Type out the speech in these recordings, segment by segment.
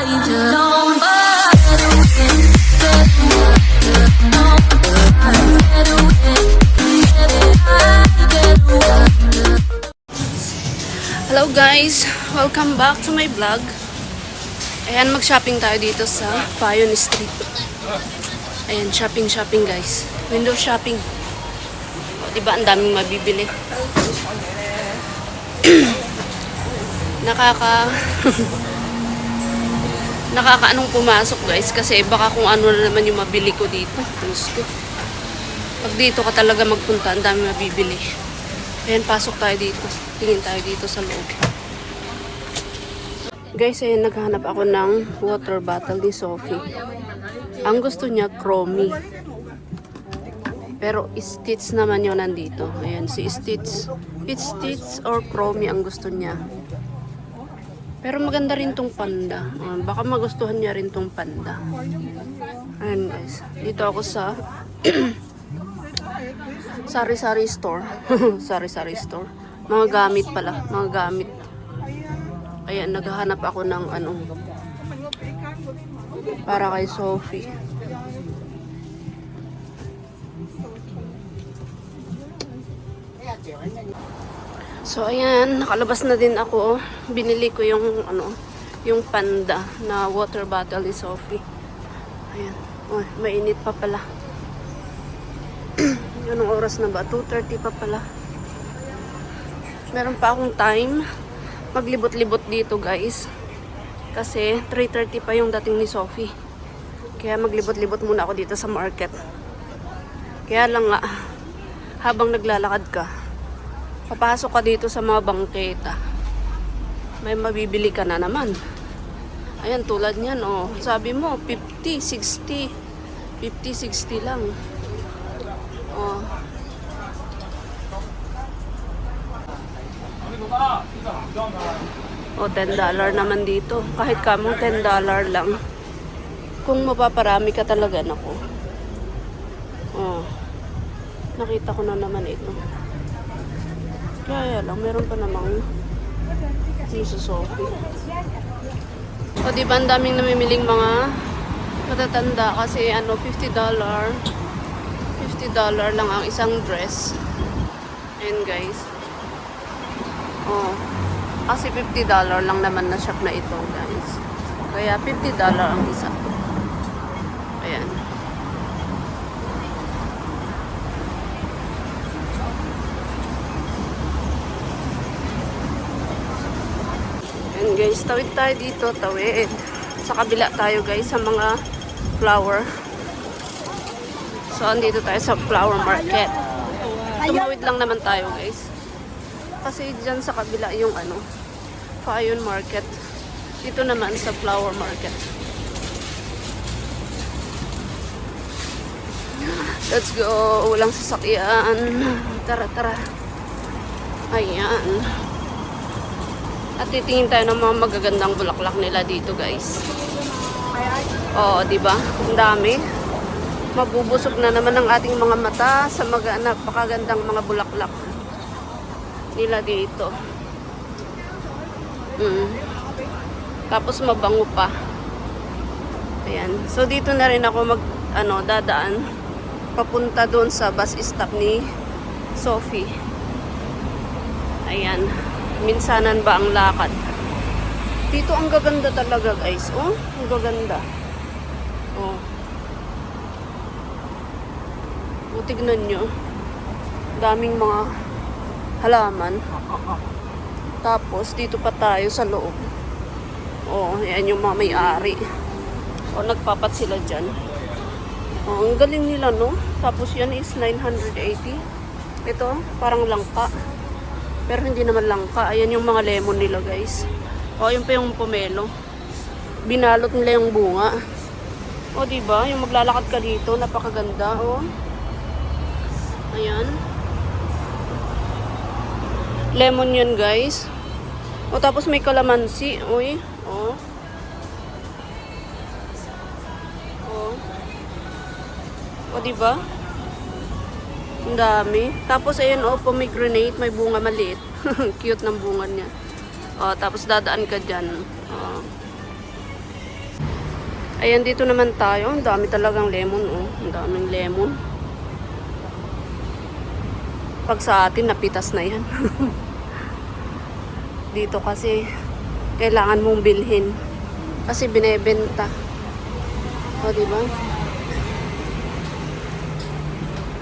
Hello guys, welcome back to my vlog. Ayan, mag-shopping tayo dito sa Payon Street. Ayan, shopping guys. Window shopping. O, diba ang daming mabibili. Nakakaanong pumasok guys kasi baka kung ano na naman yung mabili ko dito. Gusto. Pag dito ka talaga magpunta, ang daming mabibili. Ayan, pasok tayo dito. Tingin tayo dito sa loob. Guys, ayan, naghahanap ako ng water bottle ni Sophie. Ang gusto niya, Chromie. Pero Stitch naman yun nandito. Ayan, si Stitch. It's Stitch or Chromie ang gusto niya. Pero maganda rin tong panda. Baka magustuhan niya rin tong panda. Ayan guys. Dito ako sa sari-sari store. Sari-sari store. Mga gamit pala. Mga gamit. Ayan, naghahanap ako ng ano. Para kay Sophie. So, ayan. Nakalabas na din ako. Binili ko yung ano, yung panda na water bottle ni Sophie. Ayan. Oh, mainit pa pala. Anong oras na ba? 2:30 pa pala. Meron pa akong time maglibot-libot dito guys. Kasi 3:30 pa yung dating ni Sophie. Kaya maglibot-libot muna ako dito sa market. Kaya lang nga, habang naglalakad ka, papasok ka dito sa mga bangketa. May mabibili ka na naman. Ayan, tulad niyan, oh. Sabi mo, 50, 60. 50, 60 lang. Oh. O, $10 naman dito. Kahit kamong $10 lang. Kung mapaparami ka talaga, nako. Oh. Nakita ko na naman ito. Kaya lang, meron pa namang sa Sophie. O, diba ang daming namimiling mga matatanda kasi ano, $50. $50 lang ang isang dress. Ayan guys. Oh. Kasi $50 lang naman na shop na ito guys. Kaya $50 ang isa. Ayan. Ayan guys, tawid tayo dito, tawid. Sa kabila tayo guys, sa mga flower. So, andito tayo sa flower market. Tumawid lang naman tayo guys. Kasi dyan sa kabila yung ano, Payon market. Dito naman sa flower market. Let's go. Walang sasakyan. Tara, tara. Ayan. At titingin tayo ng mga magagandang bulaklak nila dito guys. Oo, diba? Ang dami. Mabubusog na naman ang ating mga mata sa napakagandang mga bulaklak nila dito. Tapos mabango pa. Ayan. So dito na rin ako dadaan papunta doon sa bus stop ni Sophie. Ayan. Minsanan ba ang lakad? Dito ang gaganda talaga guys. Oh, ang gaganda. Oh. O, tignan nyo. Daming mga halaman. Tapos, dito pa tayo sa loob. O, yan yung mga may-ari. O, nagpapat sila dyan. O, ang galing nila, no? Tapos, yan is 980. Ito, parang langka. Pero hindi naman langka. Ayan yung mga lemon nila, guys. O, yun pa yung pomelo. Binalot nila yung bunga. O, diba? Yung maglalakad ka dito, napakaganda. O, ayan. Lemon yun, guys. O, tapos may kalamansi. Uy. O. O, diba? Ang dami. Tapos, ayan, o, pomegranate. May bunga maliit. Cute ng bunga niya. O, tapos dadaan ka dyan. O. Ayan, dito naman tayo. Ang dami talagang lemon, oh. Ang daming lemon. Pag sa atin, napitas na yan. Dito kasi, kailangan mong bilhin. Kasi binebenta. O, diba?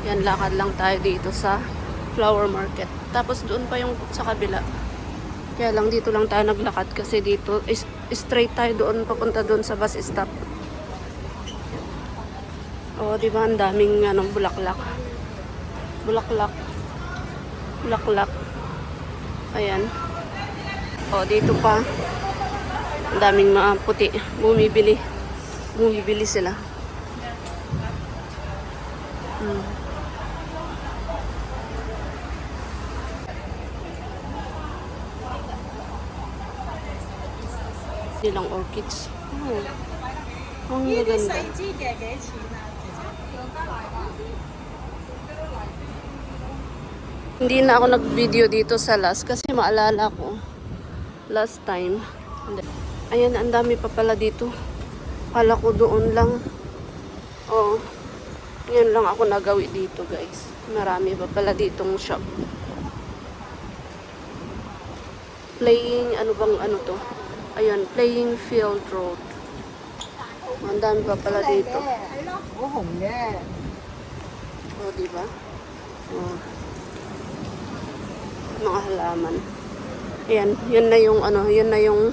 Yan, lakad lang tayo dito sa flower market. Tapos doon pa yung sa kabila. Kaya lang dito lang tayo naglakad kasi dito straight tayo doon papunta doon sa bus stop. Oh, di ba ang daming bulaklak. Bulaklak. Bulaklak. Ayan. Oh, dito pa. Ang daming mga puti. Bumibili. Bumibili sila. Silang orchids. Oh, ang maganda. Hindi na ako nag-video dito sa last kasi maalala ko last time. Ayan, ang dami pa pala dito. Kala ko doon lang. Oh, yan lang ako nagawi dito, guys. Marami pa pala ditong shop. Playing, to? Ayan, Playing Field Road. Ang dami pa pala dito. Oh, diba? Oh. Mga halaman. Ayan, yun na yung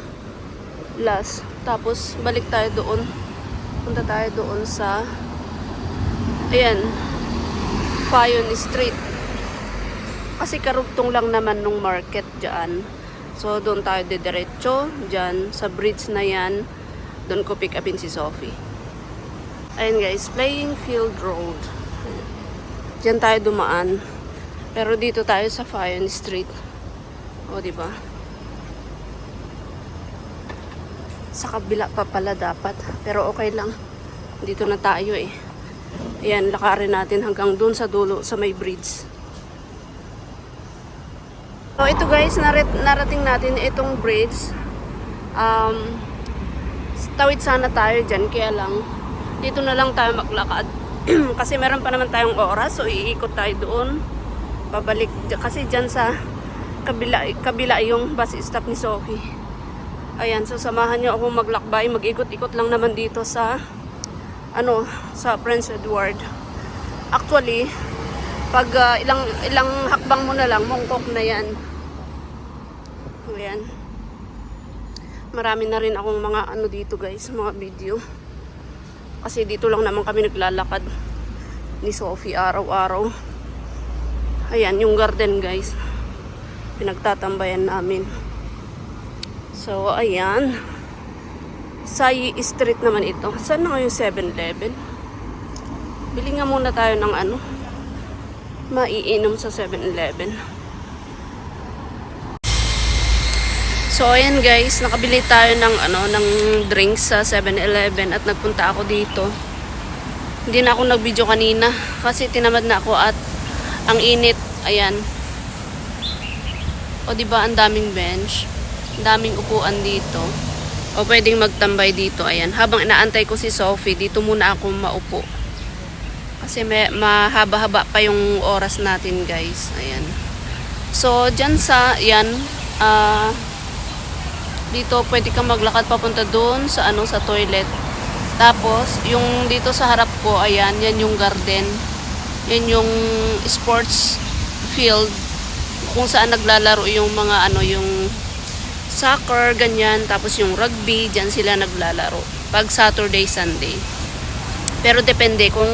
last. Tapos, balik tayo doon. Punta tayo doon sa, ayan, Fayon Street. Kasi karugtong lang naman nung market dyan. So, doon tayo didiretso. Dyan, sa bridge na yan. Doon ko pick upin si Sophie. Ayan guys, Playing Field Road. Dyan tayo dumaan. Pero dito tayo sa Fayon Street. O, diba? Sa kabila pa pala dapat. Pero okay lang. Dito na tayo eh. Ayan, lakarin natin hanggang doon sa dulo, sa may bridge. So, ito guys, narating natin itong bridge. Tawid sana tayo dyan, kaya lang dito na lang tayo maglakad. Kasi meron pa naman tayong oras, so iikot tayo doon. Pabalik, kasi dyan sa kabila yung bus stop ni Sophie. Ayan, so samahan niyo ako maglakbay. Mag-ikot-ikot lang naman dito sa sa Prince Edward. Actually, pag ilang hakbang mo na lang, mongkok na yan. Ayan. Marami na rin akong mga dito guys, mga video. Kasi dito lang naman kami naglalakad ni Sophie araw-araw. Ayan, yung garden guys. Pinagtatambayan namin. So, ayan. Sai Street naman ito. Saan na yung 7-Eleven? Bili nga muna tayo ng maiinom sa 7-Eleven. So, ayan guys, nakabili tayo ng drinks sa 7-Eleven at nagpunta ako dito. Hindi na ako nag-video kanina kasi tinamad na ako at ang init. Ayan. O, diba, ang daming bench. Ang daming upuan dito. O, pwedeng magtambay dito. Ayan. Habang inaantay ko si Sophie, dito muna ako maupo. Kasi mahaba-haba pa yung oras natin, guys. Ayan. So, dyan sa, yan, dito pwede kang maglakad papunta doon sa sa toilet. Tapos yung dito sa harap ko, ayan, yan yung garden. Yan yung sports field kung saan naglalaro yung mga yung soccer, ganyan. Tapos yung rugby, dyan sila naglalaro pag Saturday, Sunday. Pero depende kung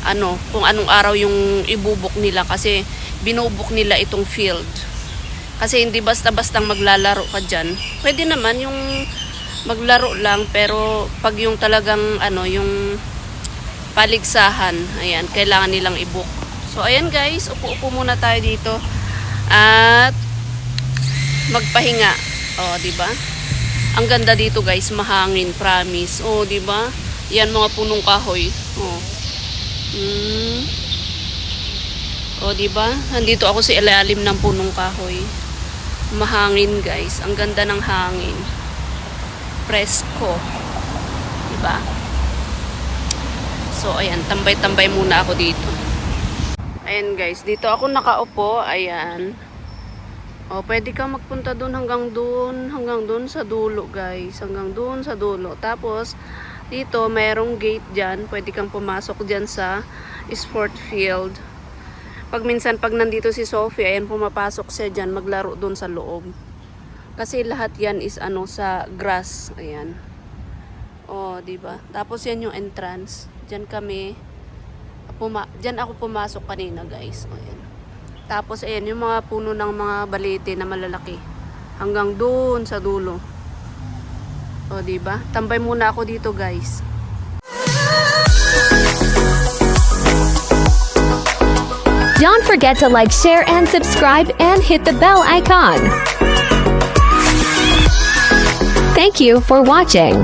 anong araw yung ibubuk nila kasi binubuk nila itong field. Kasi hindi basta-bastang maglalaro ka dyan. Pwede naman yung maglaro lang, pero pag yung talagang yung paligsahan, ayan, kailangan nilang i-book. So, ayan guys, upo-upo muna tayo dito at magpahinga. O, diba? Ang ganda dito guys, mahangin, promise. O, diba? Yan mga punong kahoy. O. O, diba? Nandito ako sa ilalim ng punong kahoy. Mahangin guys. Ang ganda ng hangin. Presko. ba? So, ayan, tambay-tambay muna ako dito. Ayan guys, dito ako nakaupo, ayan. O, pwede ka magpunta hanggang doon sa dulo guys, hanggang doon sa dulo. Tapos, dito, mayroong gate dyan, pwede kang pumasok dyan sa sport field. Pag nandito si Sophie, ayan, pumapasok siya dyan, maglaro doon sa loob. Kasi lahat yan is sa grass, ayan. O, diba? Tapos yan yung entrance. Diyan ako pumasok kanina guys. O, ayan. Tapos ayan yung mga puno ng mga balete na malalaki. Hanggang doon sa dulo. O, diba? Tambay muna ako dito guys. Don't forget to like, share, and subscribe, and hit the bell icon. Thank you for watching.